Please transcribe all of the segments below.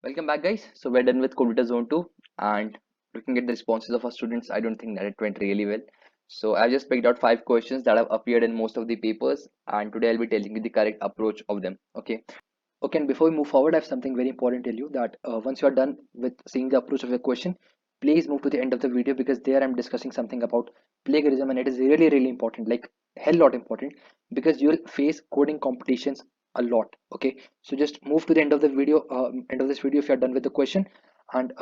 Welcome back, guys. So we're done with Computer Zone 2, and looking at the responses of our students, I don't think that it went really well. So I just picked out 5 questions that have appeared in most of the papers, and today I'll be telling you the correct approach of them. Okay. And before we move forward, I have something very important to tell you that once you are done with seeing the approach of your question, please move to the end of the video because there I'm discussing something about plagiarism, and it is really important, like hell lot important, because you'll face coding competitions a lot. Okay, so just move to the end of the video, end of this video if you're done with the question, and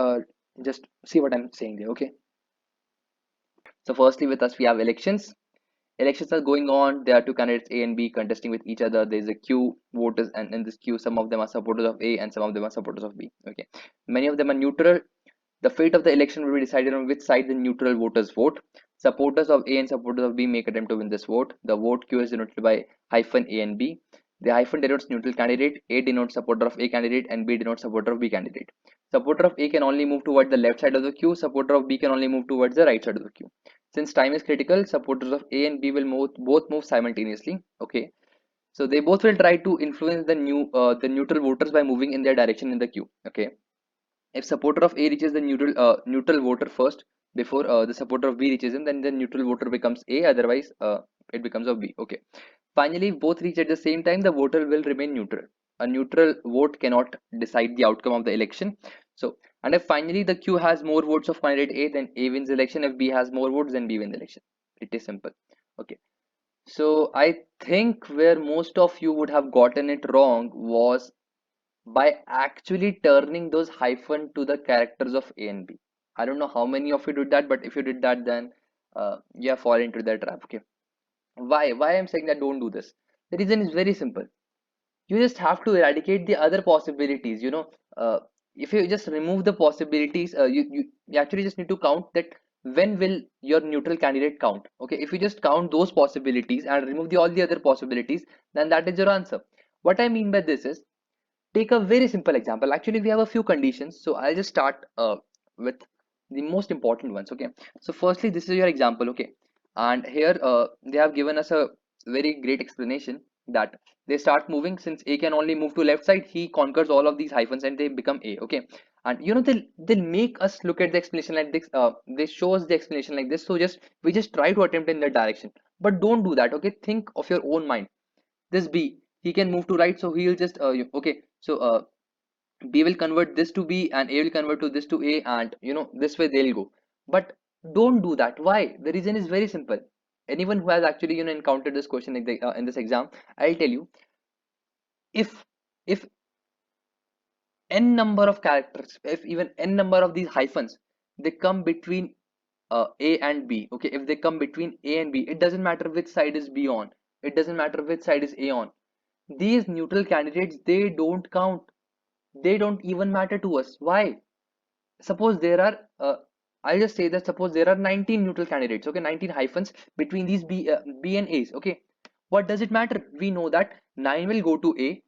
just see what I'm saying there. Okay, so firstly, with us we have elections. Elections are going on. There are two candidates A and B contesting with each other. There is a queue voters, and in this queue, some of them are supporters of A and some of them are supporters of B. Okay, many of them are neutral. The fate of the election will be decided on which side the neutral voters vote. Supporters of A and supporters of B make attempt to win this vote. The vote queue is denoted by hyphen A and B. The hyphen denotes neutral candidate, A denotes supporter of A candidate, and B denotes supporter of B candidate. Supporter of A can only move towards the left side of the queue. Supporter of B can only move towards the right side of the queue. Since time is critical, supporters of A and B will both move simultaneously. Okay, so they both will try to influence the neutral voters by moving in their direction in the queue. Okay, if supporter of A reaches the neutral voter first before the supporter of B reaches him, then the neutral voter becomes A. Otherwise, it becomes of B. Okay. Finally, if both reach at the same time, the voter will remain neutral. A neutral vote cannot decide the outcome of the election. So, and if finally the queue has more votes of candidate A, then A wins the election. If B has more votes, then B wins the election. It is simple. Okay. So I think where most of you would have gotten it wrong was by actually turning those hyphen to the characters of A and B. I don't know how many of you did that, but if you did that, then you have fallen into that trap. Okay. Why I'm saying that don't do this? The reason is very simple. You just have to eradicate the other possibilities. If you just remove the possibilities, you actually just need to count that when will your neutral candidate count. Okay, if you just count those possibilities and remove all the other possibilities, then that is your answer. What I mean by this is, take a very simple example. Actually, we have a few conditions, so I'll just start with the most important ones. Okay, so firstly, this is your example. Okay, and here they have given us a very great explanation that they start moving. Since A can only move to left side, he conquers all of these hyphens and they become A. Okay, and they'll make us look at the explanation like this. They show us the explanation like this, so just we just try to attempt in that direction, but don't do that. Okay, think of your own mind. This B, he can move to right, so he'll just okay, so B will convert this to B and A will convert to this to A, and this way they'll go. But don't do that. Why? The reason is very simple. Anyone who has actually encountered this question in this exam, I'll tell you, if if n number of characters, if even n number of these hyphens, they come between A and B. Okay, if they come between A and B, it doesn't matter which side is B on. It doesn't matter which side is A on. These neutral candidates, they don't count. They don't even matter to us. Why? Suppose there are I'll just say that suppose there are 19 neutral candidates. Okay, 19 hyphens between these B and A's. Okay, what does it matter? We know that 9 will go to A,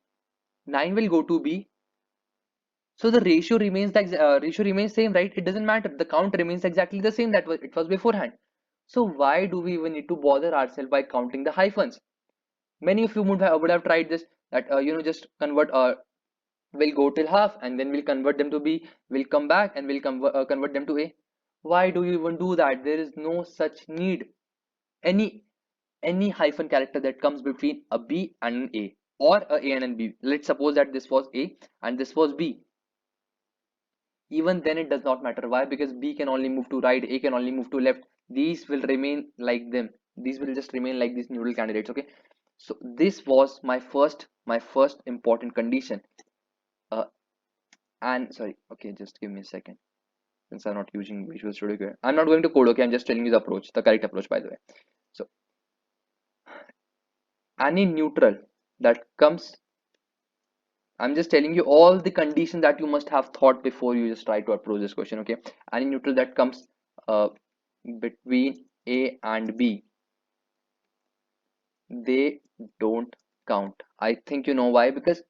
9 will go to B, so the ratio remains same, right? It doesn't matter, the count remains exactly the same that it was beforehand. So why do we even need to bother ourselves by counting the hyphens? Many of you would have tried this, that just we'll go till half and then we'll convert them to B, we'll come back and we'll convert them to A. Why do you even do that? There is no such need. Any hyphen character that comes between a B and an A, or a and an B, let's suppose that this was A and this was B, even then it does not matter. Why? Because B can only move to right, A can only move to left. These will remain like them. These will just remain like these neutral candidates. Okay, so this was my first important condition. uh, and sorry, okay, just give me a second. Since I'm not using Visual Studio here, I'm not going to code. Okay, I'm just telling you the approach, the correct approach, by the way. So any neutral that comes, I'm just telling you all the conditions that you must have thought before you just try to approach this question. Okay, any neutral that comes uh, between A and B, they don't count. I think you know why. Because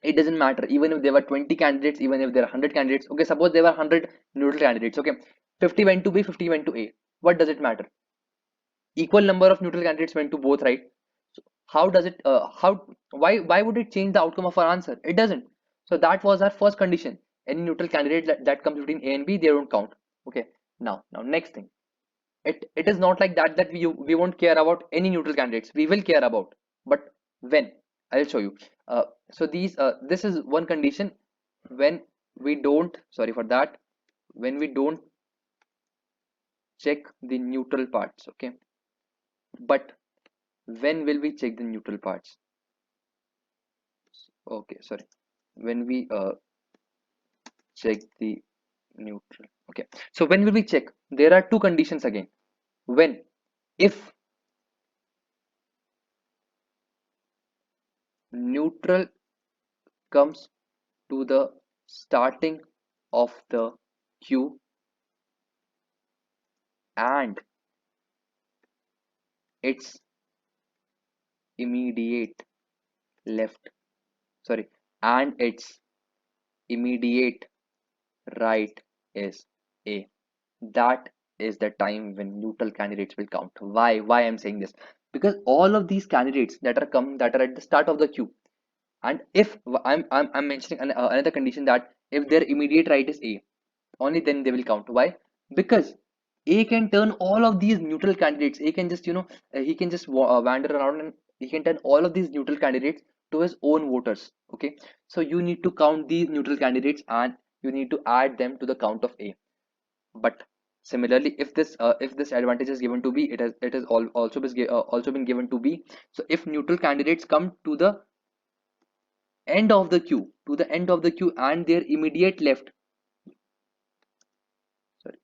it doesn't matter even if there were 20 candidates, even if there are 100 candidates. Okay, suppose there were 100 neutral candidates. Okay, 50 went to B, 50 went to A. What does it matter? Equal number of neutral candidates went to both, right? So how does it how why would it change the outcome of our answer? It doesn't. So that was our first condition. Any neutral candidate that comes between A and B, they don't count. Okay. Now next thing. It is not like that we won't care about any neutral candidates. We will care about, but when? I'll show you. Uh, so this is one condition when we don't. Sorry for that. When we don't check the neutral parts. Okay. But when will we check the neutral parts? Okay. Sorry. When we check the neutral. Okay. So when will we check? There are two conditions again. When? If neutral comes to the starting of the queue and its immediate left, sorry, and its immediate right is A. That is the time when neutral candidates will count. Why I'm saying this? Because all of these candidates that are at the start of the queue, and if I'm mentioning another condition, that if their immediate right is A, only then they will count. Why? Because A can turn all of these neutral candidates. A can just, he can just wander around and he can turn all of these neutral candidates to his own voters. Okay, so you need to count these neutral candidates and you need to add them to the count of A. But similarly, if this advantage is given to B, it has also been given to B. So if neutral candidates come to the end of the queue and their immediate left, sorry,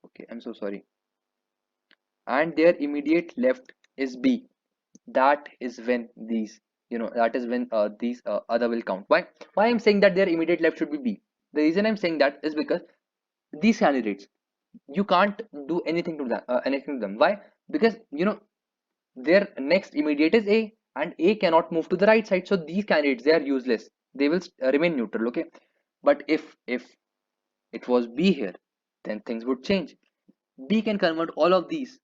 okay, I'm so sorry, and their immediate left is B, that is when these other will count. Why I'm saying that their immediate left should be B? The reason I'm saying that is because these candidates, you can't do anything to them. Why? Because their next immediate is A, and A cannot move to the right side, so these candidates, they are useless. They will remain neutral. Okay, but if it was B here, then things would change. B can convert all of these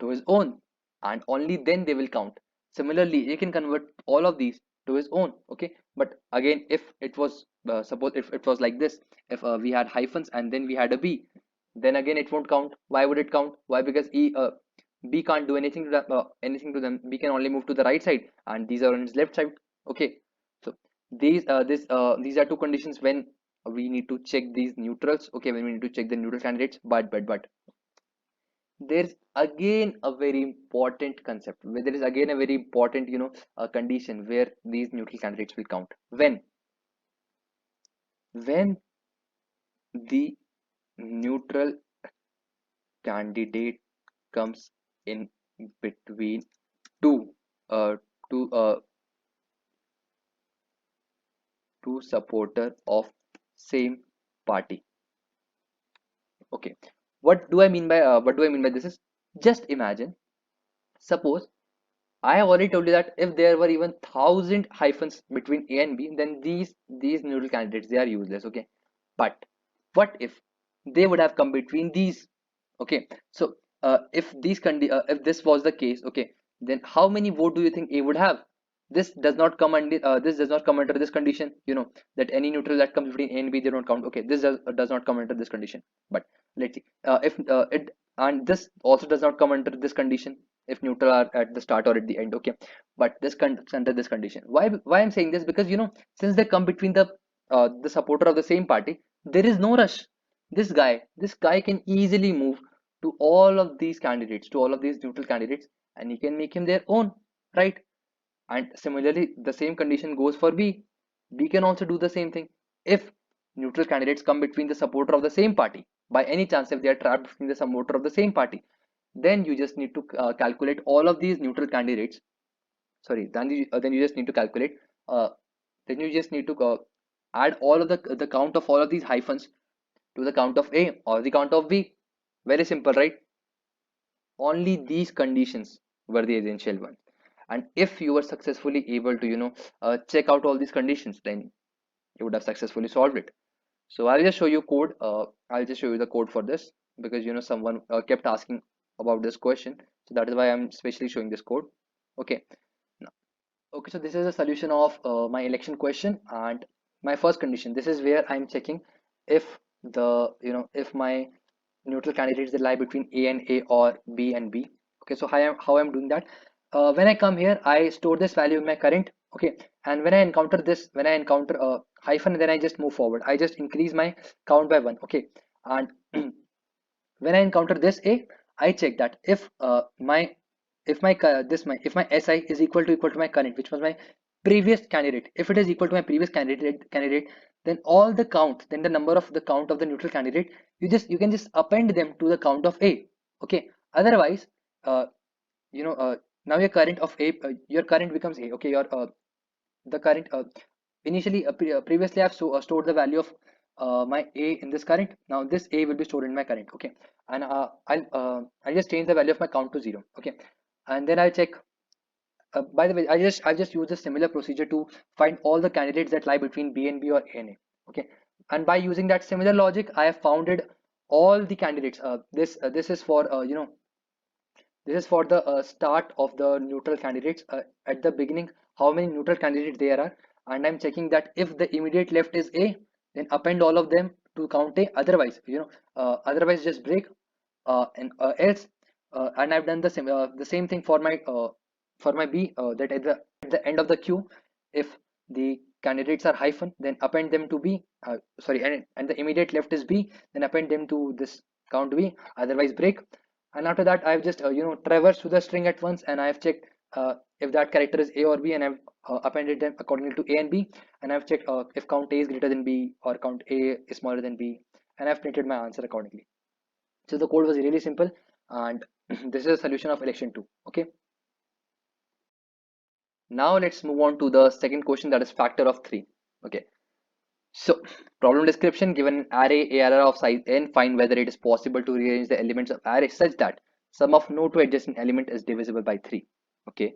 to his own, and only then they will count. Similarly, he can convert all of these to his own. Okay, but again, if it was suppose if it was like this, if we had hyphens and then we had a B, then again it won't count. Why would it count? Why? Because B can't do anything to them. B can only move to the right side, and these are on his left side. Okay, so these are two conditions when we need to check these neutrals. Okay, when we need to check the neutral candidates. But there's again a very important concept, where there is again a very important condition where these neutral candidates will count. When the neutral candidate comes in between two uh two uh two supporter of same party. Okay, what do I mean by this is, just imagine, suppose I have already told you that if there were even 1,000 hyphens between A and B, then these neutral candidates, they are useless. Okay, but what if they would have come between these? Okay, so if this was the case, okay, then how many vote do you think A would have? This does not come under this condition. That any neutral that comes between A and B, they don't count. Okay, this does not come under this condition. But let's see, if it and this also does not come under this condition if neutral are at the start or at the end. Okay, but this comes under this condition. Why I'm saying this? Because since they come between the supporter of the same party, there is no rush. This guy can easily move to all of these candidates, to all of these neutral candidates, and he can make him their own, right? And similarly, the same condition goes for B. B can also do the same thing. If neutral candidates come between the supporter of the same party, by any chance, if they are trapped between the supporter of the same party, then you just need to calculate all of these neutral candidates. Sorry, then you just need to calculate. Uh, then you just need to add all of the count of all of these hyphens to the count of A or the count of B. Very simple, right? Only these conditions were the essential ones. And if you were successfully able to check out all these conditions, then you would have successfully solved it. So I'll just show you the code for this, because someone kept asking about this question, so that is why I'm specially showing this code. Okay, okay, so this is a solution of my election question, and my first condition. This is where I'm checking if the, if my neutral candidates, they lie between A and A or B and B. Okay, so how I'm doing that. When I come here, I store this value in my current. Okay, and when I encounter a hyphen, then I just move forward. I just increase my count by one. Okay, and when I encounter this A, I check that if my SI is equal to my current, which was my previous candidate. If it is equal to my previous candidate, then all the count, then the number of the count of the neutral candidate, you can just append them to the count of A. Okay. Otherwise, uh, you know, now your current becomes A. Okay, your the current initially previously I've stored the value of my A in this current. Now this A will be stored in my current. Okay, and I'll just change the value of my count to 0. Okay, and then I'll check. By the way, I just use a similar procedure to find all the candidates that lie between B and B or A and A. Okay, and by using that similar logic, I have founded all the candidates. This is for this is for the start of the neutral candidates. At the beginning, how many neutral candidates there are, and I'm checking that if the immediate left is A, then append all of them to count A. Otherwise, otherwise just break. And else, and I've done the same thing for my B. That at the end of the queue, if the candidates are hyphen, then append them to B. Sorry, and the immediate left is B, then append them to this count B. Otherwise, break. And after that, I've just traversed through the string at once, and I've checked if that character is A or B, and I've appended them accordingly to A and B, and I've checked if count A is greater than B or count A is smaller than B, and I've printed my answer accordingly. So the code was really simple, and this is a solution of election 2. Okay, now let's move on to the second question, that is factor of 3. Okay, so problem description: given an array of size n, find whether it is possible to rearrange the elements of array such that sum of no two adjacent element is divisible by 3. Okay,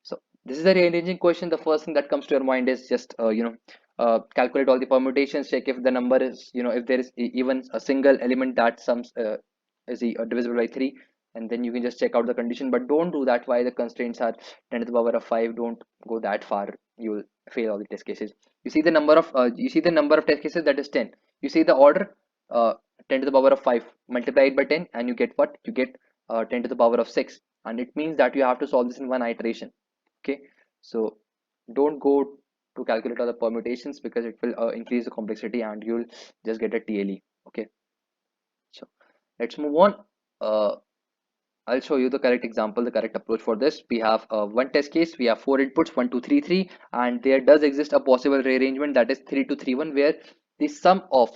so this is a rearranging question. The first thing that comes to your mind is just calculate all the permutations, check if the number is, if there is even a single element that sums is divisible by 3, and then you can just check out the condition. But don't do that. Why? The constraints are 10 to the power of 5. Don't go that far, you will fail all the test cases. You see the number of test cases, that is 10. You see the order, 10 to the power of 5, multiply it by 10, and you get what? You get 10 to the power of 6, and it means that you have to solve this in one iteration. Okay, so don't go to calculate all the permutations, because it will increase the complexity and you'll just get a TLE. Okay, so let's move on. uh, I'll show you the correct example, the correct approach for this. We have one test case. We have 4 inputs, 1 2 3 3, and there does exist a possible rearrangement, that is 3 2 3 1, where the sum of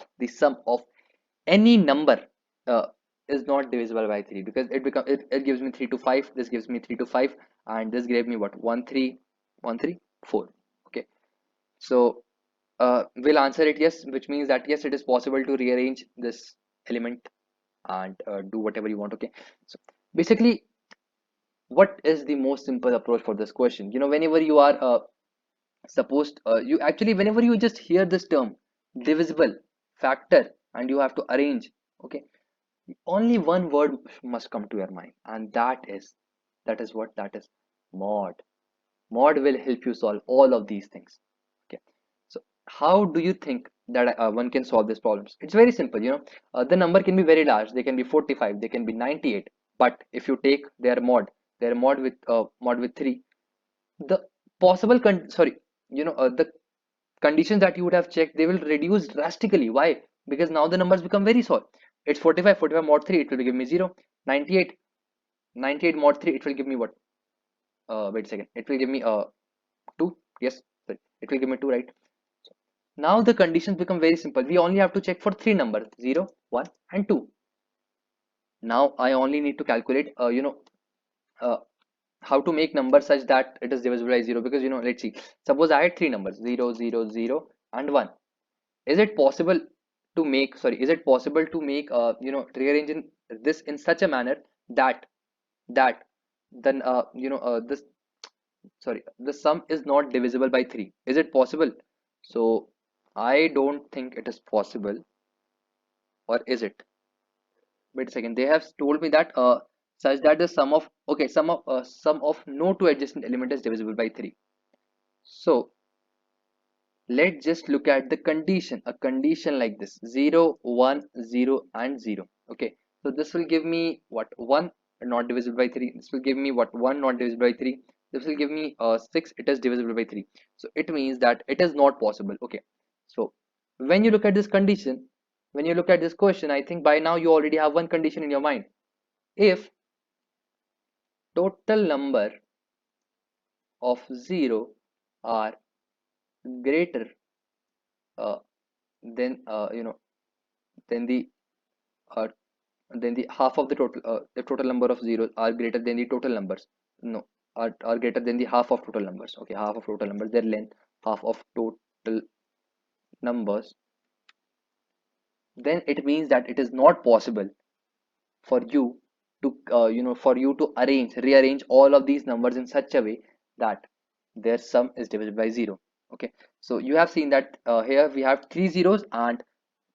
any number uh, is not divisible by 3, because it gives me 3 to 5. This gives me 3 to 5, and this gave me what? 1 3 1 3 4. Okay, so we'll answer it yes, which means that yes, it is possible to rearrange this element and do whatever you want. Okay, so basically, what is the most simple approach for this question? Whenever you are supposed you actually whenever you just hear this term divisible, factor, and you have to arrange, okay, only one word must come to your mind, and that is mod. Mod will help you solve all of these things. Okay, so how do you think that one can solve these problems? It's very simple. The number can be very large. They can be 45, they can be 98, but if you take their mod with 3, the possible sorry, the conditions that you would have checked, they will reduce drastically. Why? Because now the numbers become very small. It's 45 mod 3, it will give me 0. 98 mod 3, it will give me what? Wait a second, it will give me 2. Yes, sorry. It will give me 2, right? Now the conditions become very simple. We only have to check for three numbers: 0, 1, and 2. Now I only need to calculate uh, how to make numbers such that it is divisible by 0. Because let's see, suppose I had three numbers: 0 0 0 and 1. Is it possible to make, sorry, is it possible to make rearrange this in such a manner that that then this, sorry, the sum is not divisible by 3? Is it possible? So I don't think it is possible. Or is it? Wait a second, they have told me that such that the sum of, okay, sum of no two adjacent element is divisible by 3. So let's just look at the condition, a condition like this: 0 1 0 and 0. Okay, so this will give me what? 1 not divisible by 3. This will give me what? 1 not divisible by 3. This will give me 6, it is divisible by 3. So it means that it is not possible. Okay, so when you look at this condition, when you look at this question, I think by now you already have one condition in your mind. If total number of 0 are greater than than the uh, then the half of the total, the total number of zeros are greater than the total numbers, no, are greater than the half of total numbers. Okay, half of total numbers, their length, half of total numbers, then it means that it is not possible for you to for you to rearrange all of these numbers in such a way that their sum is divisible by 0. Okay, so you have seen that here we have three zeros, and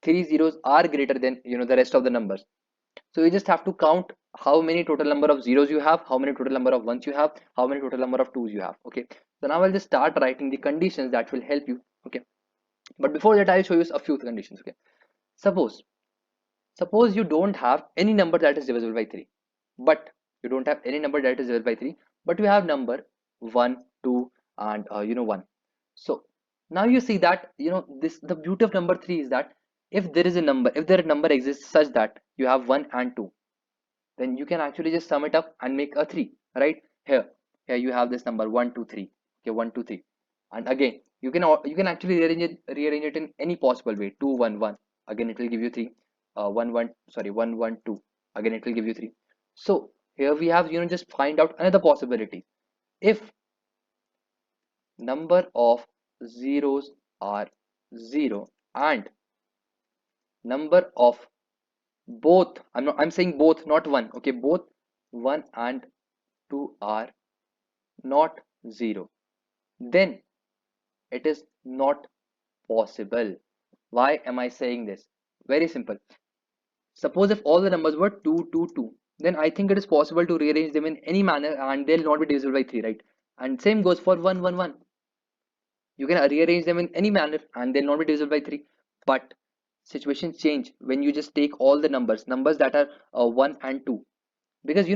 three zeros are greater than the rest of the numbers. So you just have to count how many total number of zeros you have, how many total number of ones you have, how many total number of twos you have. Okay, so now I'll just start writing the conditions that will help you. Okay, but before that I'll show you a few conditions. Okay, suppose suppose you don't have any number that is divisible by 3, but you don't have any number that is divisible by 3, but you have number 1 2 and 1. So now you see that this, the beauty of number 3 is that if there is a number, if there a number exists such that you have 1 and 2, then you can actually just sum it up and make a 3, right? Here you have this number 1 2 3. Okay, 1 2 3, and again you can actually rearrange it in any possible way. 2 1 1, again it will give you 3. 1 1, sorry, 1 1 2, again it will give you 3. So here we have, just find out another possibility. If number of zeros are 0 and number of both, I'm saying both, not one. Okay, both 1 and 2 are not 0, then it is not possible. Why am I saying this? Very simple. Suppose if all the numbers were 2 2 2, then I think it is possible to rearrange them in any manner and they'll not be divisible by 3, right? And same goes for 1 1 1. You can rearrange them in any manner and they'll not be divisible by 3. But situations change when you just take all the numbers that are 1 and 2, because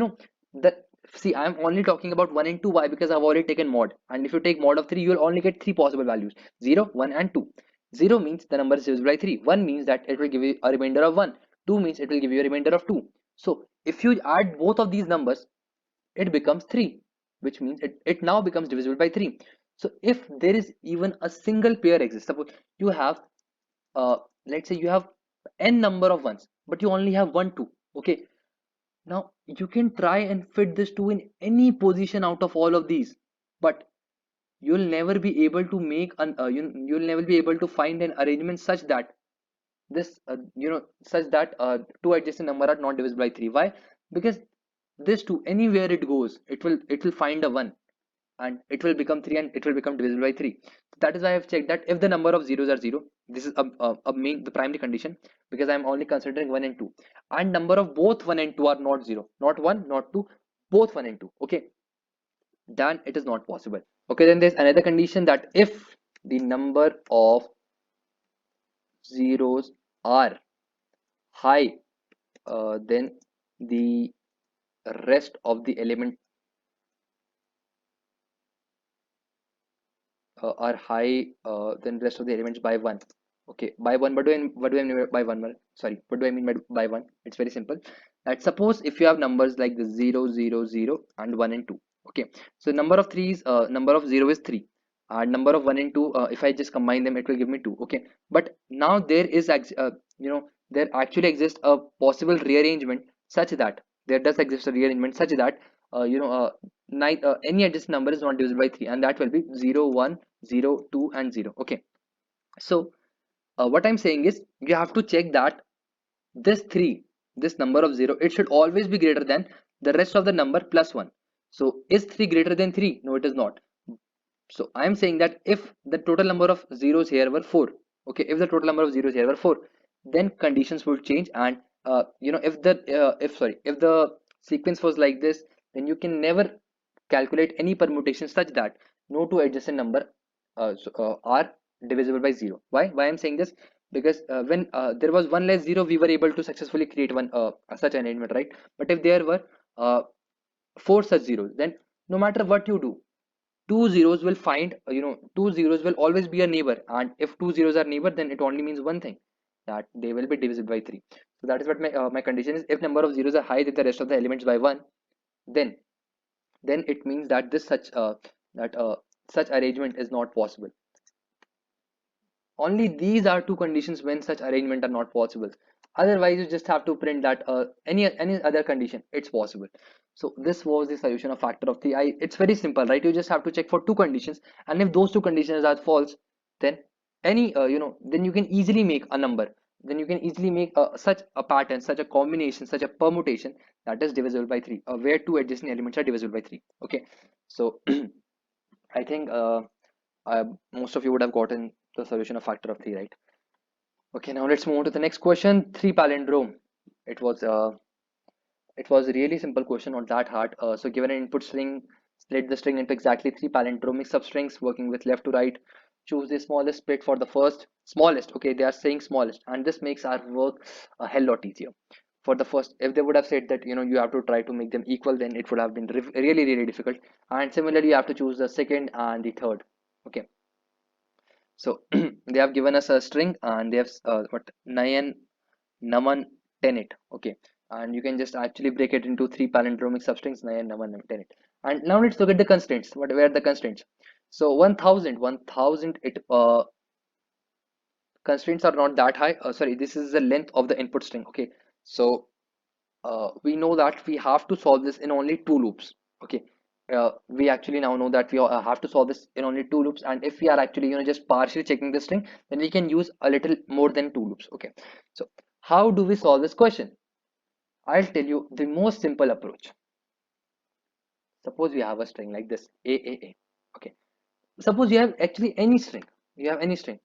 that, see, I'm only talking about 1 and 2. Why? Because I've already taken mod, and if you take mod of 3, you'll only get three possible values: 0 1 and 2. 0 means the number is divisible by 3. 1 means that it will give you a remainder of 1. 2 means it will give you a remainder of 2. So if you add both of these numbers, it becomes 3, which means it now becomes divisible by 3. So if there is even a single pair exists, suppose you have uh let's say you have n number of ones, but you only have 1 2. Okay, now you can try and fit this 2 in any position out of all of these, but you'll never be able to make you'll never be able to find an arrangement such that this such that two adjacent number are not divisible by 3. Why? Because this 2, anywhere it goes, it will find a 1, and it will become 3, and it will become divisible by 3. That is why I've checked that if the number of zeros are 0, this is a main, the primary condition, because I'm only considering 1 and 2, and number of both 1 and 2 are not 0, not 1 not 2, both 1 and 2. Okay, then it is not possible. Okay, then there's another condition, that if the number of zeros are high, then the rest of the element are high than rest of the elements by 1. Okay, by 1, what do I mean by 1? Well, sorry, what do I mean by 1? It's very simple. That suppose if you have numbers like the 0 0 0 and 1 and 2. Okay, so number of 0 is 3, and number of 1 and 2, if I just combine them, it will give me 2. Okay, but now there is there actually exists a possible rearrangement such that there does exist a rearrangement such that uh, you know uh, any adjacent number is not divisible by 3, and that will be 0 1 0 2 and 0. Okay, so what I'm saying is you have to check that this 3, this number of 0, it should always be greater than the rest of the number plus 1. So is 3 greater than 3? No, it is not. So I'm saying that if the total number of zeros here were 4, okay, if the total number of zeros here were 4, then conditions would change, and if the sequence was like this, then you can never calculate any permutation such that no two adjacent number are divisible by 0. Why I'm saying this? Because when there was one less 0, we were able to successfully create one such arrangement, right? But if there were uh, four such zeros, then no matter what you do, two zeros will find, two zeros will always be a neighbor. And if two zeros are neighbor, then it only means one thing, that they will be divisible by 3. So that is what my condition is. If number of zeros are high with the rest of the elements by 1, then it means that this that such arrangement is not possible. Only these are two conditions when such arrangement are not possible. Otherwise, you just have to print that any other condition it's possible. So this was the solution of factor of 3. It's very simple, right? You just have to check for two conditions, and if those two conditions are false, then then you can easily make a number. Then you can easily make such a pattern, such a combination, such a permutation that is divisible by 3, where two adjacent elements are divisible by 3. Okay, so I think most of you would have gotten the solution of factor of 3, right? Okay, now let's move on to the next question. 3 palindrome. It was a really simple question, not that hard. So given an input string, split the string into exactly 3 palindromic substrings working with left to right. Choose the smallest split for the first. Smallest, okay, they are saying smallest, and this makes our work a hell lot easier. For the first, if they would have said that you have to try to make them equal, then it would have been really difficult. And similarly, you have to choose the second and the third. Okay, so they have given us a string, and they have what, Nayan Naman Tenet. Okay, and you can just actually break it into 3 palindromic substrings, Nayan Naman Tenet. And now let's look at the constraints. What were the constraints? So 1000 it constraints are not that high. Sorry, this is the length of the input string. Okay, so we know that we have to solve this in only two loops. Okay, we actually now know that we have to solve this in only two loops, and if we are actually just partially checking the string, then we can use a little more than two loops. Okay, so how do we solve this question? I'll tell you the most simple approach. Suppose we have a string like this, a. Okay, suppose you have actually any string. You have any string.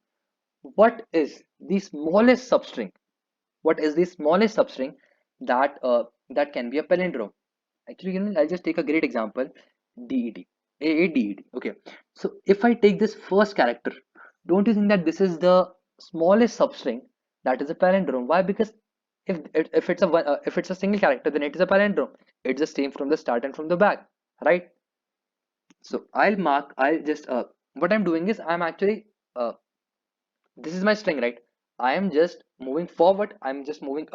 What is the smallest substring? What is the smallest substring that that can be a palindrome? Actually, I'll just take a great example. DED. AADED. Okay. So if I take this first character, don't you think that this is the smallest substring that is a palindrome? Why? Because if it's a if it's a single character, then it is a palindrome. It's the same from the start and from the back, right? So I'll just what I'm doing is I'm actually this is my string, right? I am just moving forward. I'm just moving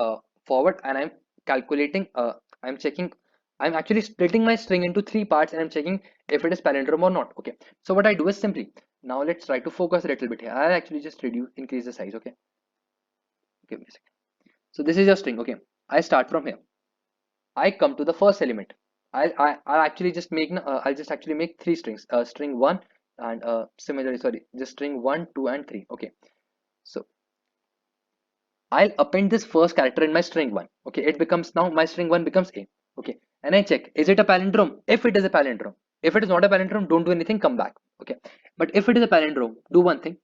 forward, and I'm calculating. I'm checking. I'm actually splitting my string into three parts, and I'm checking if it is palindrome or not. Okay. So what I do is simply, now let's try to focus a little bit here. I'll actually just increase the size. Okay. Give me a second. So this is your string. Okay. I start from here. I come to the first element. I'll actually just make I'll just actually make three strings. String one, and similarly, sorry, just string 1, 2, and 3. Okay. So I'll append this first character in my string 1. Okay, it becomes, now my string 1 becomes A. Okay, and I check, is it a palindrome? If it is a palindrome. If it is not a palindrome, don't do anything, come back. Okay, but if it is a palindrome, do one thing,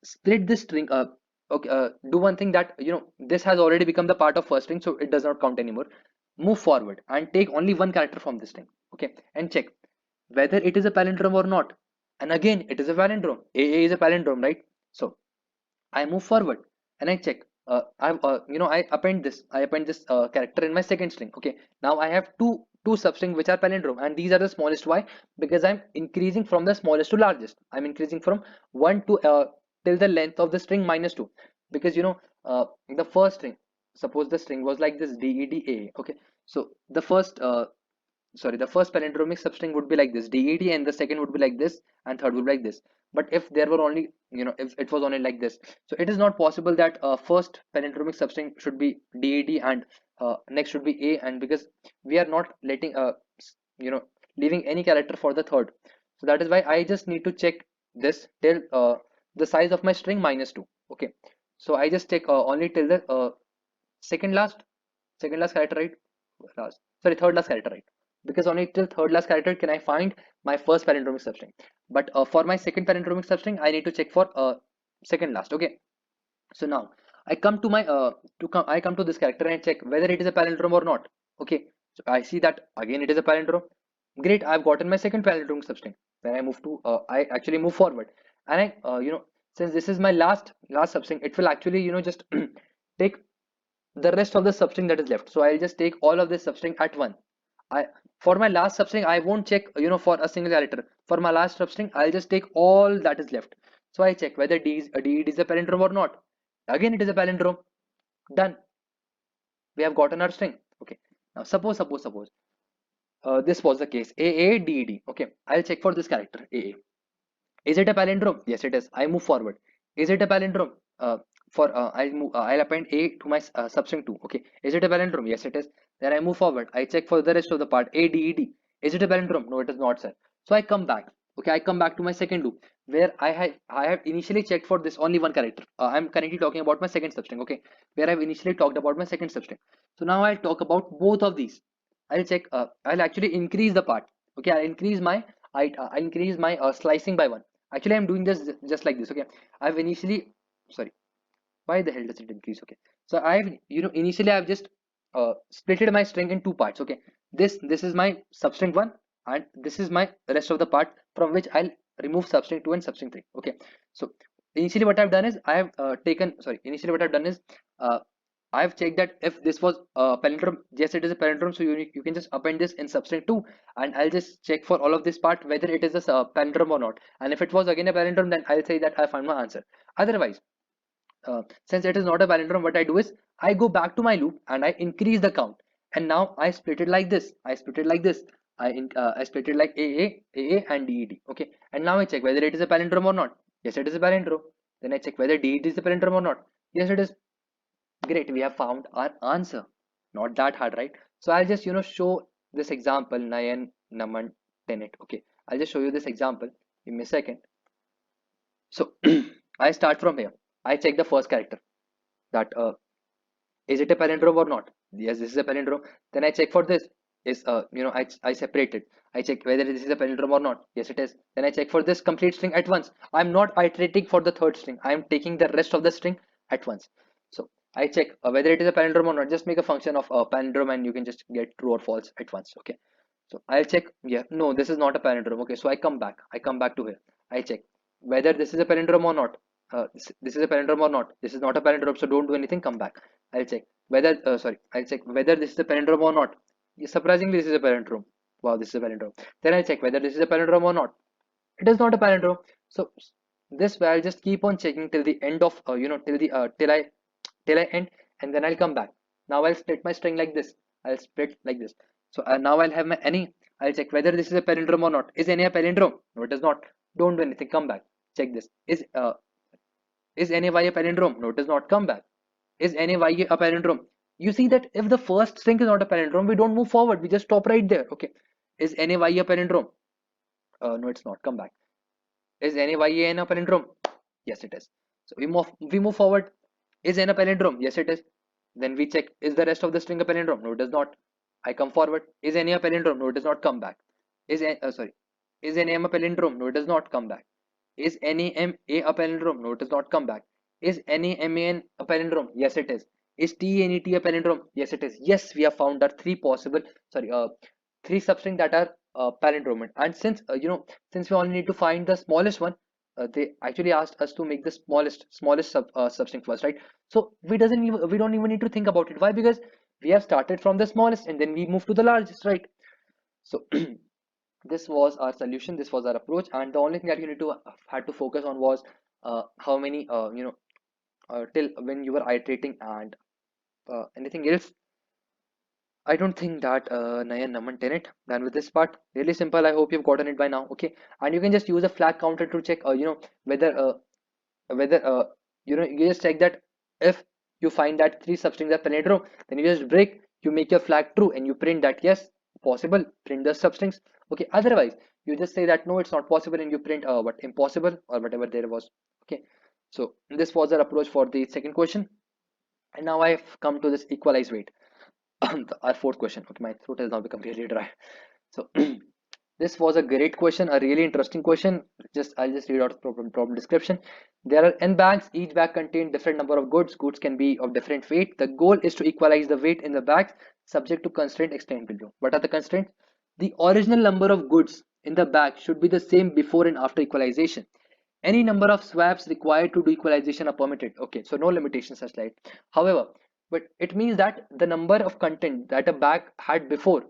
split this string up. Okay, do one thing, that this has already become the part of first string, so it does not count anymore. Move forward and take only one character from this string. Okay, and check whether it is a palindrome or not. And again, it is a palindrome. AA is a palindrome, right? So I move forward and I check. I append this character in my second string. Okay, now I have two substrings which are palindrome, and these are the smallest. Why? Because I'm increasing from the smallest to largest. I'm increasing from 1 to till the length of the string minus 2. Because the first string, suppose the string was like this, DEDA. Okay, so the first palindromic substring would be like this, DED, and the second would be like this, and third would be like this. But if there were only, if it was only like this, so it is not possible that first palindromic substring should be DED, and next should be A, and because we are not letting you know leaving any character for the third. So that is why I just need to check this till the size of my string minus 2. Okay, so I just take only till the second last character, right? Last, sorry, third last character, right? Because only till third last character can I find my first palindromic substring. But for my second palindromic substring, I need to check for second last. Okay, so now I come to my I come to this character and I check whether it is a palindrome or not. Okay, so I see that again it is a palindrome. Great, I've gotten my second palindromic substring. Then I move to I actually move forward, and since this is my last substring, it will actually just take the rest of the substring that is left. So I'll just take all of this substring at one. I For my last substring, I won't check for a single character. For my last substring, I'll just take all that is left. So I check whether DED is a palindrome or not. Again, it is a palindrome. Done. We have gotten our string. Okay. Now suppose this was the case. AADED. Okay. I'll check for this character AA. Is it a palindrome? Yes, it is. I move forward. Is it a palindrome? I'll append A to my substring 2. Okay. Is it a palindrome? Yes, it is. Then I move forward. I check for the rest of the part. ADED. Is it a palindrome? No, it is not, sir. So I come back. Okay, I come back to my second loop where I have initially checked for this only one character. I'm currently talking about my second substring. Okay, where I've initially talked about my second substring. So now I'll talk about both of these. I'll check. I'll actually increase the part. Okay, I'll increase my slicing by one. Actually, I'm doing this just like this. Okay, I've initially, sorry, why the hell does it increase? Okay, so I've initially I've just splitted my string in two parts. Okay, this is my substring one, and this is my rest of the part from which I'll remove substring two and substring three. Okay, so initially what I've done is initially what I've done is uh, I've checked that if this was a palindrome. Yes, it is a palindrome, so you can just append this in substring 2, and I'll just check for all of this part whether it is a palindrome or not. And if it was again a palindrome, then I'll say that I found my answer. Otherwise, since it is not a palindrome, what I do is I go back to my loop and I increase the count. And now I split it like this. I split it like this. I split it like AA, and DED. Okay. And now I check whether it is a palindrome or not. Yes, it is a palindrome. Then I check whether DED is a palindrome or not. Yes, it is. Great. We have found our answer. Not that hard, right? So I'll just show this example, Nayan, Naman, Tenet. Okay. I'll just show you this example. Give me a second. So I start from here. I check the first character, that is it a palindrome or not. Yes, this is a palindrome. Then I check for this. Is I separate it. I check whether this is a palindrome or not. Yes, it is. Then I check for this complete string at once. I'm not iterating for the third string. I'm taking the rest of the string at once. So I check whether it is a palindrome or not. Just make a function of a palindrome and you can just get true or false at once. Okay, so I'll check. Yeah, no, this is not a palindrome. Okay, so I come back. To here. I check whether this is a palindrome or not. This is a palindrome or not. This is not a palindrome, so don't do anything. Come back. I'll check whether I'll check whether this is a palindrome or not. Yeah, surprisingly, this is a palindrome. Wow, this is a palindrome. Then I'll check whether this is a palindrome or not. It is not a palindrome. So this way I'll just keep on checking till the end of till I end, and then I'll come back. Now I'll split my string like this. I'll split like this. So now I'll have my any. I'll check whether this is a palindrome or not. Is any a palindrome? No, it is not. Don't do anything. Come back. Check this. Is any y a palindrome? No, it does not. Come back. Is any y a palindrome? You see that if the first string is not a palindrome, we don't move forward. We just stop right there. Okay. Is any y a palindrome? No, it's not. Come back. Is any y a palindrome? Yes, it is. So we move forward. Is n a palindrome? Yes, it is. Then we check, is the rest of the string a palindrome? No, it does not. I come forward. Is any a palindrome? No, it does not. Come back. Is any m a palindrome? No, it does not. Come back. Is any m a palindrome? No, it does not. Come back. Is any m a n a palindrome? Yes, it is. Is t any t a palindrome? Yes, it is. Yes, we have found our three substring that are palindrome. And since we only need to find the smallest one, they actually asked us to make the smallest substring first, right? So we don't even need to think about it. Why? Because we have started from the smallest and then we move to the largest, right? So this was our solution, this was our approach, and the only thing that you had to focus on was how many till when you were iterating, and anything else I don't think that Nayan Naman Tenet. Then with this part, really simple. I hope you've gotten it by now. Okay, and you can just use a flag counter to check, whether you just check that if you find that three substrings are palindrome, then you just break, you make your flag true, and you print that yes, possible. Print the substrings. Okay. Otherwise, you just say that no, it's not possible, and you print what impossible or whatever there was. Okay. So this was our approach for the second question, and now I've come to this equalized weight. Our fourth question. Okay, my throat has now become really dry. So this was a great question, a really interesting question. I'll just read out the problem description. There are n bags. Each bag contains different number of goods. Goods can be of different weight. The goal is to equalize the weight in the bags subject to constraint explained below. What are the constraints? The original number of goods in the bag should be the same before and after equalization. any number of swaps required to do equalization are permitted. Okay, so no limitations are slide. However, but it means that the number of content that a bag had before,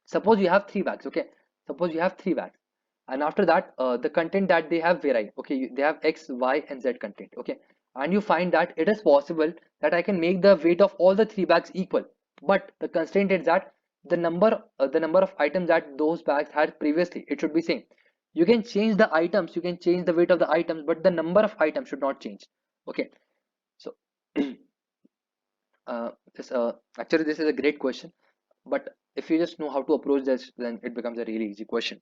suppose you have three bags, okay, suppose you have three bags, and after that the content that they have vary, okay, they have x, y, and z content, okay, and you find that it is possible that I can make the weight of all the three bags equal, but the constraint is that the number of items that those bags had previously, it should be same. You can change the items, you can change the weight of the items, but the number of items should not change. Okay, so this actually this is a great question, but if you just know how to approach this, then it becomes a really easy question.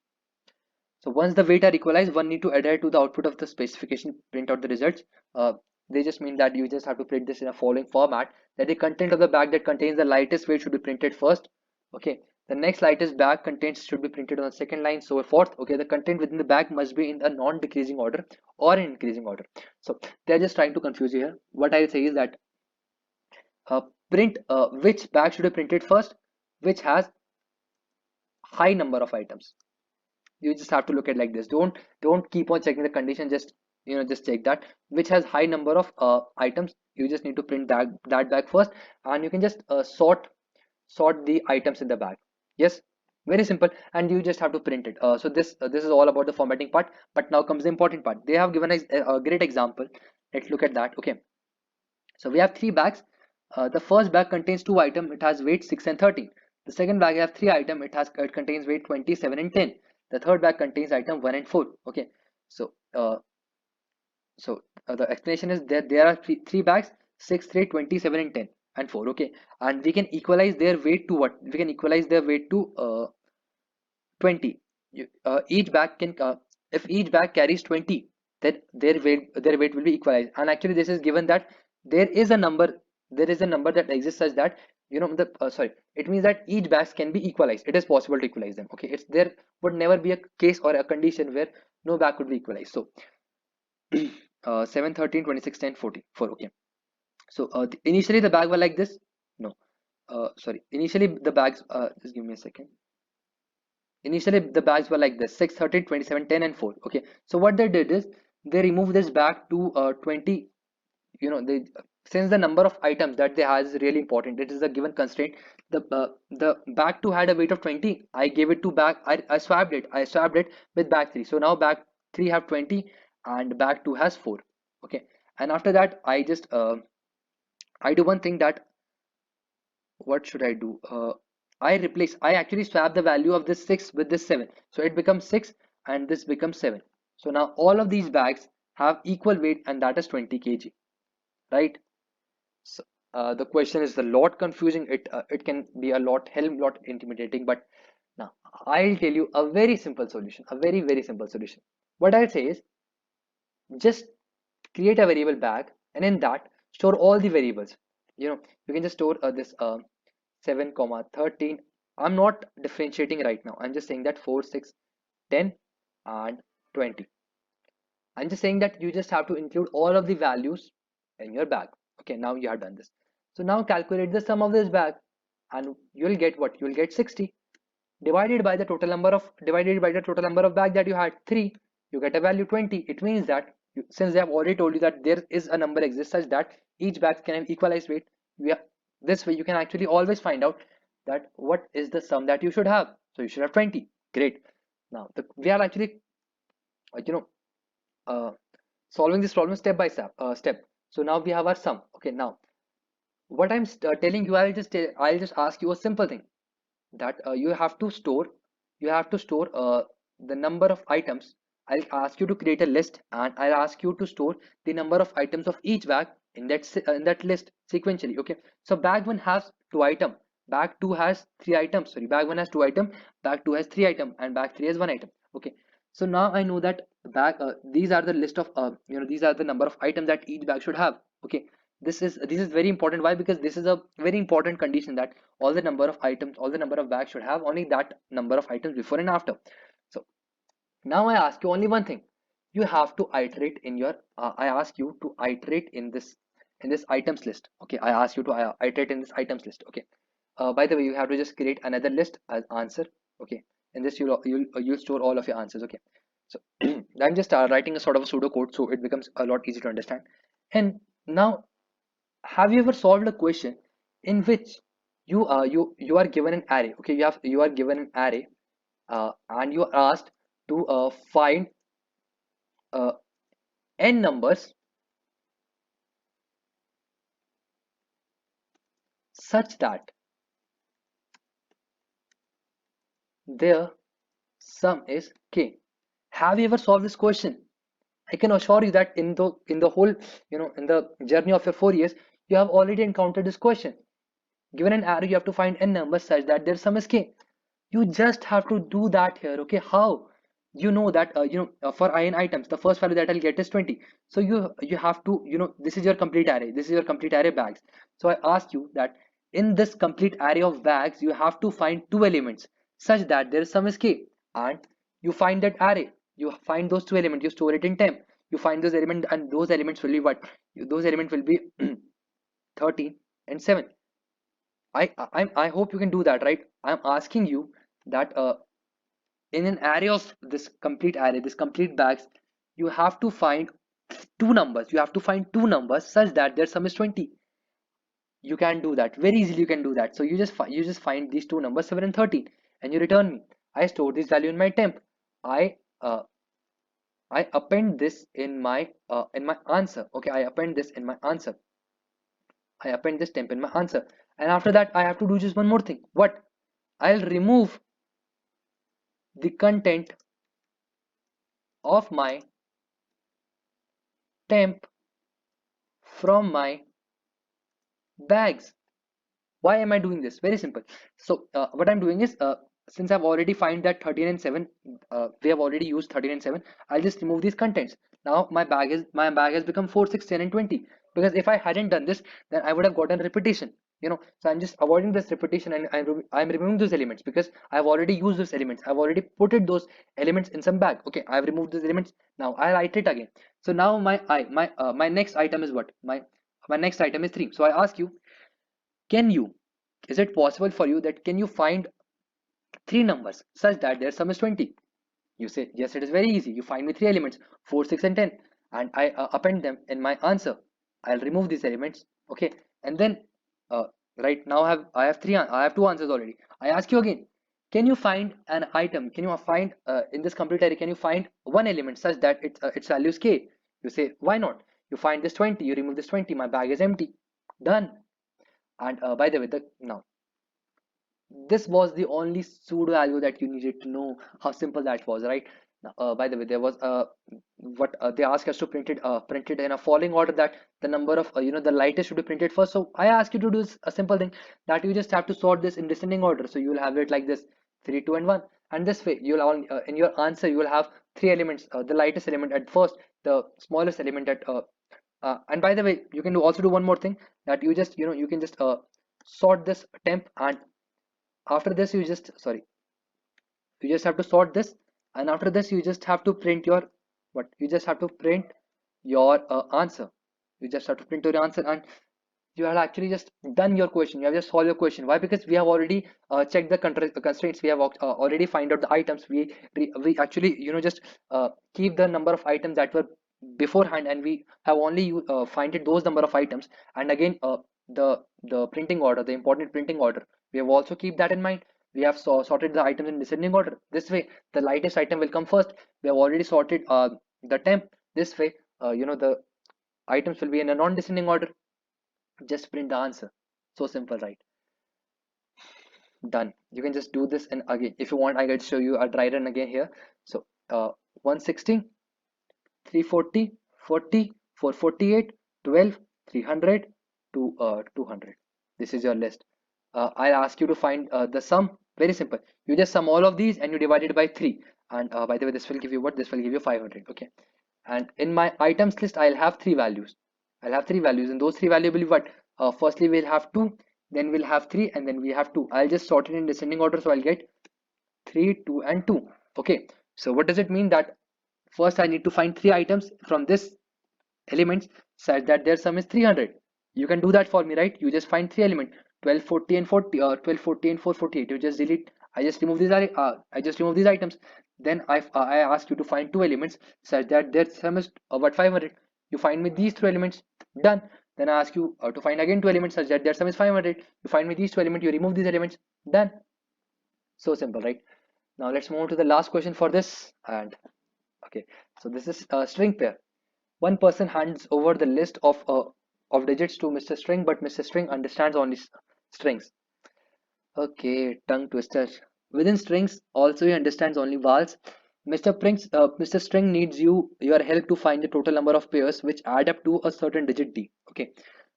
So once the weight are equalized, one need to adhere to the output of the specification, print out the results. Uh, they just mean that you just have to print this in a following format, that the content of the bag that contains the lightest weight should be printed first. Okay. The next lightest bag contents should be printed on the second line, so forth. Okay. The content within the bag must be in a non-decreasing order or in increasing order. So they're just trying to confuse you here. What I say is that print which bag should be printed first, which has high number of items. You just have to look at like this. Don't keep on checking the condition, just just check that which has high number of items. You just need to print that bag first, and you can just sort the items in the bag. Yes, very simple, and you just have to print it. So this is all about the formatting part, but now comes the important part. They have given us a great example. Let's look at that. Okay, so we have three bags. The first bag contains two items. It has weight 6 and 13. The second bag have three items. It contains weight 27 and 10. The third bag contains item 1 and 4. Okay, so the explanation is that there are three bags, 6, 3, 27, and 10 and 4. Okay, and we can equalize their weight to what? We can equalize their weight to 20. Each bag can if each bag carries 20, then their weight will be equalized. And actually, this is given that there is a number there is a number that exists such that the sorry, it means that each bags can be equalized. It is possible to equalize them. Okay, it's there would never be a case or a condition where no bag could be equalized. So 7, 13, 26, 10, 44. Okay, so initially the bag were like this. No, sorry, initially the bags just give me a second. Initially the bags were like this: 6, 13, 27, 10, and 4. Okay, so what they did is they removed this bag to 20. They, since the number of items that they have is really important, it is a given constraint. The bag 2 had a weight of 20. I gave it to bag, I swapped it with bag 3. So now bag 3 have 20 and bag 2 has 4. Okay, and after that I do one thing, that what should I do? I actually swap the value of this 6 with this 7. So it becomes 6 and this becomes 7. So now all of these bags have equal weight, and that is 20 kg, right? So the question is a lot confusing. It can be a lot intimidating, but now I'll tell you a very simple solution, a very simple solution. What I'll say is just create a variable bag, and in that store all the variables. You can just store this 7 comma 13. I'm not differentiating right now. I'm just saying that 4, 6, 10, and 20. I'm just saying that you just have to include all of the values in your bag. Okay, now you have done this. So now calculate the sum of this bag, and you'll get what? You'll get 60 divided by the total number of bag that you had, 3. You get a value 20. It means that since they have already told you that there is a number exists such that each bag can have equalized weight, this way you can actually always find out that what is the sum that you should have. So you should have 20. Great. Now we are actually you know uh, solving this problem step by step. So now we have our sum. Okay, now what I'm telling you, I'll just ask you a simple thing, that you have to store the number of items. I'll ask you to create a list, and I'll ask you to store the number of items of each bag in that list sequentially. Okay, so bag 1 has 2 item, bag 2 has 3 items, sorry, bag 1 has 2 item, bag 2 has 3 item, and bag 3 has 1 item. Okay, so now I know that these are the list of these are the number of items that each bag should have. Okay, this is very important. Why? Because this is a very important condition, that all the number of items, all the number of bags should have only that number of items before and after. So now I ask you only one thing. You have to iterate in your I ask you to iterate in this items list. Okay, I ask you to iterate in this items list. Okay, by the way, you have to just create another list as answer. Okay, in this you'll store all of your answers. Okay, so I'm just writing a sort of a pseudo code so it becomes a lot easier to understand. And now, have you ever solved a question in which you are given an array? Okay, you are given an array, and you are asked to find uh, n numbers such that their sum is k. Have you ever solved this question? I can assure you that in the whole, in the journey of your 4 years, you have already encountered this question. Given an array, you have to find n numbers such that their sum is k. You just have to do that here. Okay, how? You know that for in items, the first value that I'll get is 20. So you have to, this is your complete array. This is your complete array bags. So I ask you that in this complete array of bags, you have to find two elements such that their sum is k. And you find that array. You find those two elements. You store it in temp. You find those elements, and those elements will be what? Those elements will be 13 and 7. I hope you can do that, right? I'm asking you that in an array of this complete array, this complete bags, you have to find two numbers. You have to find two numbers such that their sum is 20. You can do that very easily. You can do that. So you just find these two numbers 7 and 13, and you return me. I store this value in my temp. I uh, I append this in my answer. Okay, I append this in my answer. I append this temp in my answer, and after that I have to do just one more thing. What? I'll remove the content of my temp from my bags. Why am I doing this? Very simple. So what I'm doing is, since I've already find that 13 and 7, we have already used 13 and 7, I'll just remove these contents. Now my bag has become 4, 6, 10 and 20, because if I hadn't done this, then I would have gotten repetition. So I'm just avoiding this repetition, and I'm removing those elements because I've already used those elements. I've already put it those elements in some bag. Okay, I've removed those elements. Now I write it again. So now my next item is what? My next item is 3. So I ask you, can you is it possible for you that can you find three numbers such that their sum is 20? You say yes, it is very easy. You find me three elements, 4, 6 and 10, and I append them in my answer. I'll remove these elements. Okay, and then uh, right now I have two answers already. I ask you again, can you find an item? Can you find in this complete array, can you find one element such that its value is k? You say why not? You find this 20, you remove this 20, my bag is empty. Done. And by the way, now this was the only pseudo algo that you needed to know how simple that was, right? Now, by the way, there was what they asked us to print it in a following order, that the number of the lightest should be printed first. So I ask you to do a simple thing, that you just have to sort this in descending order. So you will have it like this: 3, 2 and 1, and this way you'll all in your answer you will have three elements, the lightest element at first, the smallest element at and by the way, you can also do one more thing, that you can just sort this temp, and after this you just have to sort this, and after this you just have to print your what you just have to print your answer. You just have to print your answer, and you have actually just done your question. You have just solved your question. Why? Because we have already checked the constraints. We have already find out the items. We actually just keep the number of items that were beforehand, and we have only find it those number of items. And again, the printing order, the important printing order, we have also keep that in mind. We have sorted the items in descending order. This way the lightest item will come first. We have already sorted the temp. This way the items will be in a non-descending order. Just print the answer. So simple, right? Done. You can just do this, and again if you want I can show you a dry run again here. So 160, 340, 40, 448, 12, 300 to 200. This is your list. I'll ask you to find the sum. Very simple. You just sum all of these and you divide it by 3, and by the way, this will give you what? This will give you 500. Okay, and in my items list I'll have three values. And those three values will be what? Firstly we'll have 2, then we'll have 3, and then we have 2. I'll just sort it in descending order, so I'll get 3, 2 and 2. Okay, so what does it mean? That first I need to find three items from this elements such that their sum is 300. You can do that for me, right? You just find three elements, 12, 40 and 40, or 12, 40 and 448. You just delete. I just remove these items. Then I ask you to find two elements such that their sum is what 500. You find me these two elements. Done. Then I ask you to find again two elements such that their sum is 500. You find me these two elements. You remove these elements. Done. So simple, right? Now let's move on to the last question for this. And okay, so this is a string pair. One person hands over the list of digits to Mr. String, but Mr. String understands only strings. Okay, tongue twister. Within strings, also he understands only vowels. Mr. String needs your help to find the total number of pairs which add up to a certain digit d. Okay,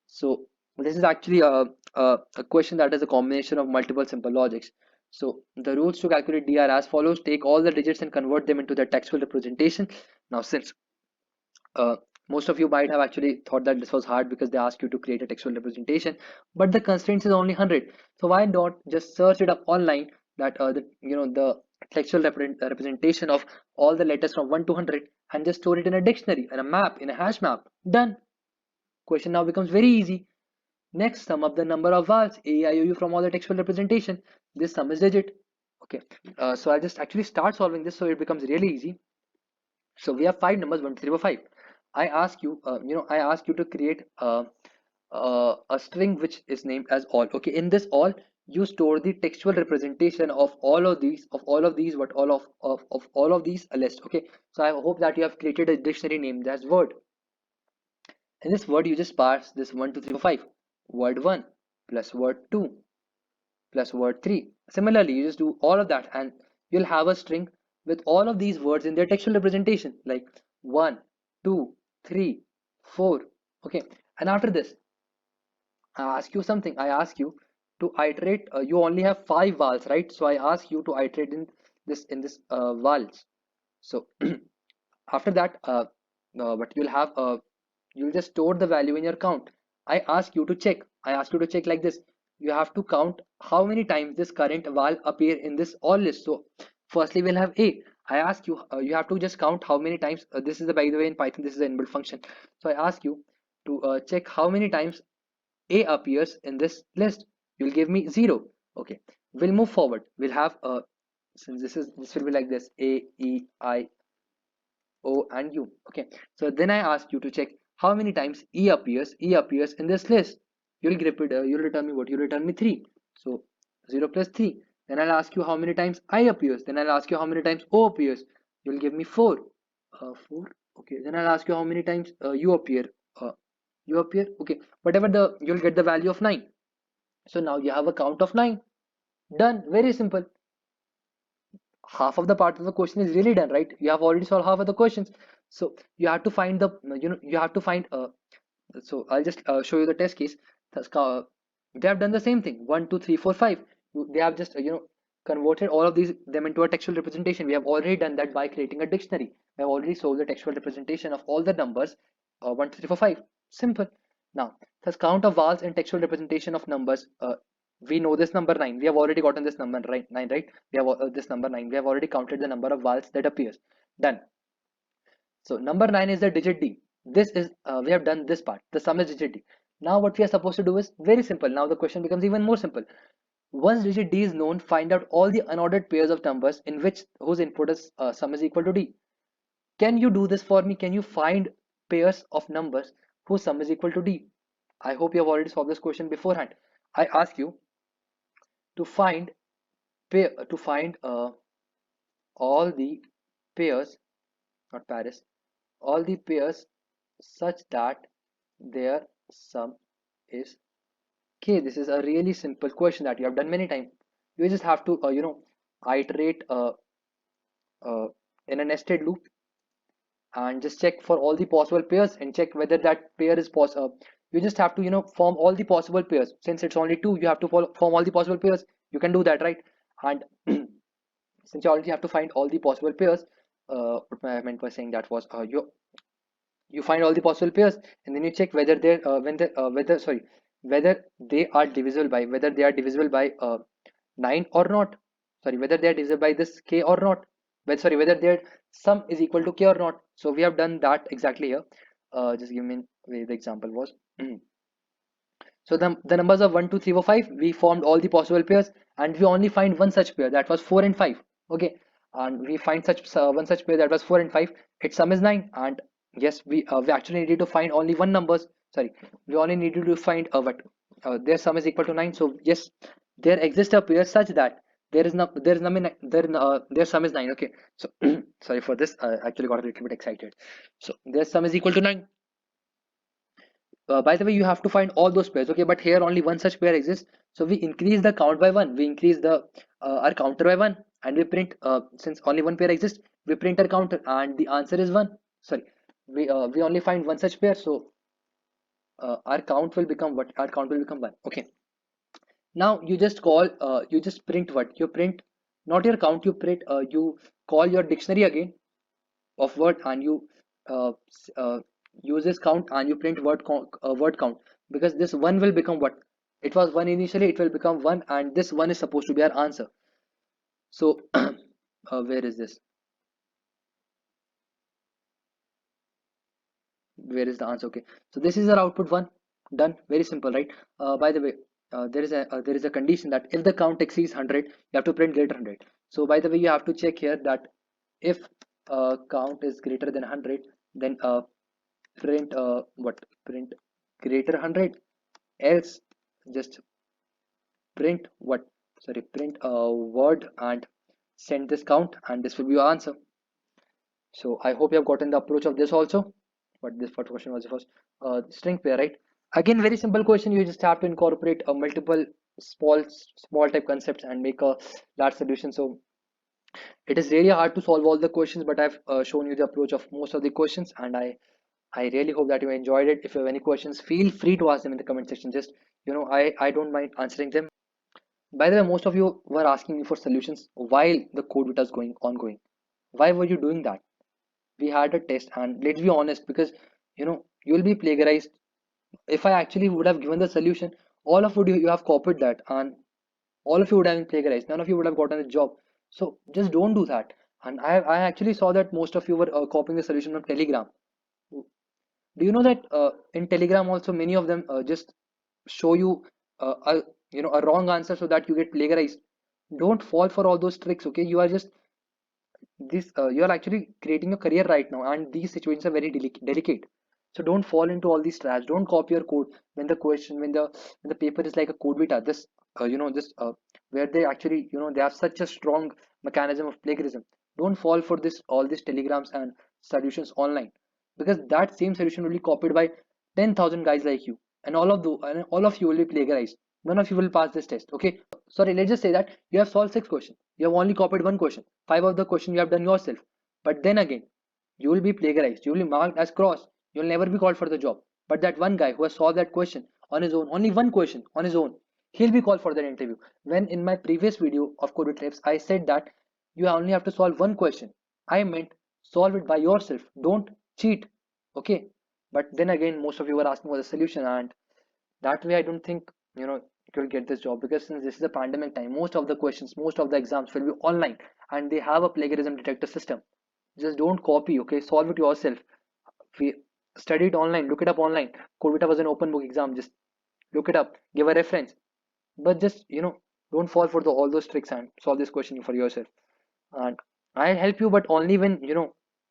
so this is actually a question that is a combination of multiple simple logics. So the rules to calculate d are as follows: take all the digits and convert them into the textual representation. Now, since uh, most of you might have actually thought that this was hard because they ask you to create a textual representation, but the constraints is only 100. So why not just search it up online that the textual representation of all the letters from 1 to 100 and just store it in a dictionary, in a map, in a hash map. Done. Question now becomes very easy. Next, sum up the number of vowels a, e, I, o, u from all the textual representation. This sum is digit. Okay, so I'll just actually start solving this so it becomes really easy. So we have five numbers 1, 2, 3, 4, 5. I ask you to create a string which is named as all. Okay, in this all, you store the textual representation of all of these a list. Okay, so I hope that you have created a dictionary named as word. In this word, you just parse this 1, 2, 3, 4, 5. Word 1 plus word 2 plus word 3. Similarly, you just do all of that and you'll have a string with all of these words in their textual representation like 1, 2, 3, 4. Okay, and after this, I ask you something. I ask you to iterate. You only have 5 vowels, right? So I ask you to iterate in this vowels. So after that, but you'll just store the value in your count. I ask you to check. I ask you to check like this. You have to count how many times this current val appear in this all list. So firstly, we'll have a. I ask you, you have to just count how many times. This is the, by the way, in Python, this is an inbuilt function. So I ask you to check how many times a appears in this list. You'll give me 0. Okay, we'll move forward. We'll have since this will be like this: a, e, I, O, and U. Okay, so then I ask you to check how many times E appears in this list. You'll return me what? You'll return me 3. So 0 plus 3. Then I'll ask you how many times I appears. Then I'll ask you how many times O appears. You'll give me 4. 4. Okay. Then I'll ask you how many times U appear. Uh, you appear. Okay. Whatever you'll get the value of 9. So now you have a count of 9. Done. Very simple. Half of the part of the question is really done, right? You have already solved half of the questions. So you have to find the you have to find so I'll just show you the test case. They have done the same thing. 1, 2, 3, 4, 5. They have just converted all of these them into a textual representation. We have already done that by creating a dictionary. We have already solved the textual representation of all the numbers 1, 2, 3, 4, 5. Simple. Now thus count of vowels and textual representation of numbers. We know this number 9. We have already gotten this number, right? 9, right? We have this number 9. We have already counted the number of vowels that appears. Done. So number 9 is the digit d. This is we have done this part. The sum is digit d. Now what we are supposed to do is very simple. Now the question becomes even more simple. Once digit d is known, find out all the unordered pairs of numbers in which whose input is sum is equal to d. Can you do this for me? Can you find pairs of numbers whose sum is equal to d? I hope you have already solved this question beforehand. I ask you to find all the pairs, not pairs, all the pairs such that their sum is k. This is a really simple question that you have done many times. You just have to iterate uh, in a nested loop and just check for all the possible pairs and check whether that pair is possible. You just have to form all the possible pairs. Since it's only two, you have to form all the possible pairs. You can do that, right? And since you already have to find all the possible pairs, what I meant by saying that was you find all the possible pairs and then you check whether they're when they whether sorry whether they are divisible by 9 or not. Sorry, whether they are divisible by this k or not. Whether their sum is equal to k or not. So we have done that exactly here. Just give me where the example was. So the numbers of 1, 2, 3, 4, 5, we formed all the possible pairs and we only find one such pair, that was 4 and 5. Okay, and we find such one such pair that was 4 and 5. Its sum is 9. And yes, we actually needed to find only one numbers. Sorry, we only needed to find what their sum is equal to 9. So yes, there exists a pair such that there is num their sum is 9. Okay, so sorry for this, I actually got a little bit excited. So their sum is equal to 9. By the way, you have to find all those pairs, okay, but here only one such pair exists. So we increase the count by one, we increase the our counter by one, and we print, since only one pair exists, we print our counter and the answer is one. Sorry, we only find one such pair, so our count will become what? Our count will become one. Okay, now you just call, you just print what? You print not your count, you print, you call your dictionary again of word, and you uh, use this count and you print word count, because this one will become what? It was one initially, it will become one, and this one is supposed to be our answer. So where is this? Where is the answer? Okay, so this is our output one. Done. Very simple, right? By the way, there is a condition that if the count exceeds 100, you have to print greater 100. So by the way, you have to check here that if count is greater than 100, then print what? Print greater 100. Else just print what? Sorry, print a word and send this count, and this will be your answer. So I hope you have gotten the approach of this also. But this first question was the first string pair, right? Again, very simple question. You just have to incorporate a multiple small type concepts and make a large solution. So it is really hard to solve all the questions, but I've shown you the approach of most of the questions, and I really hope that you enjoyed it. If you have any questions, feel free to ask them in the comment section. Just, I don't mind answering them. By the way, most of you were asking me for solutions while the code was going ongoing. Why were you doing that? We had a test, and let's be honest, because you'll be plagiarized. If I actually would have given the solution, all of you have copied that, and all of you would have been plagiarized. None of you would have gotten a job. So just don't do that. And I actually saw that most of you were copying the solution from Telegram. Do you know that in Telegram also many of them just show you a a wrong answer so that you get plagiarized? Don't fall for all those tricks. Okay, you are just this you are actually creating a career right now, and these situations are very delicate. So don't fall into all these traps. Don't copy your code when the question when the paper is like a code beta, this this where they actually they have such a strong mechanism of plagiarism. Don't fall for this all these telegrams and solutions online, because that same solution will be copied by 10,000 guys like you, and all of you will be plagiarized. None of you will pass this test. Okay, sorry, let's just say that you have solved 6 questions, you have only copied one question, 5 of the question you have done yourself, but then again you will be plagiarized, you will be marked as cross, you'll never be called for the job. But that one guy who has solved that question on his own, only one question on his own, he'll be called for that interview. When in my previous video of code with tips I said that you only have to solve one question, I meant solve it by yourself, don't cheat. Okay, but then again most of you were asking for the solution, and that way I don't think you'll get this job, because since this is a pandemic time, most of the questions, most of the exams will be online, and they have a plagiarism detector system. Just don't copy. Okay, solve it yourself. We study it online, look it up online. Codevita was an open book exam. Just look it up, give a reference, but just don't fall for all those tricks and solve this question for yourself. And I'll help you, but only when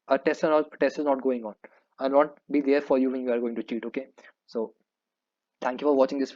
a test is not going on. I'll not be there for you when you are going to cheat. Okay, so thank you for watching this video.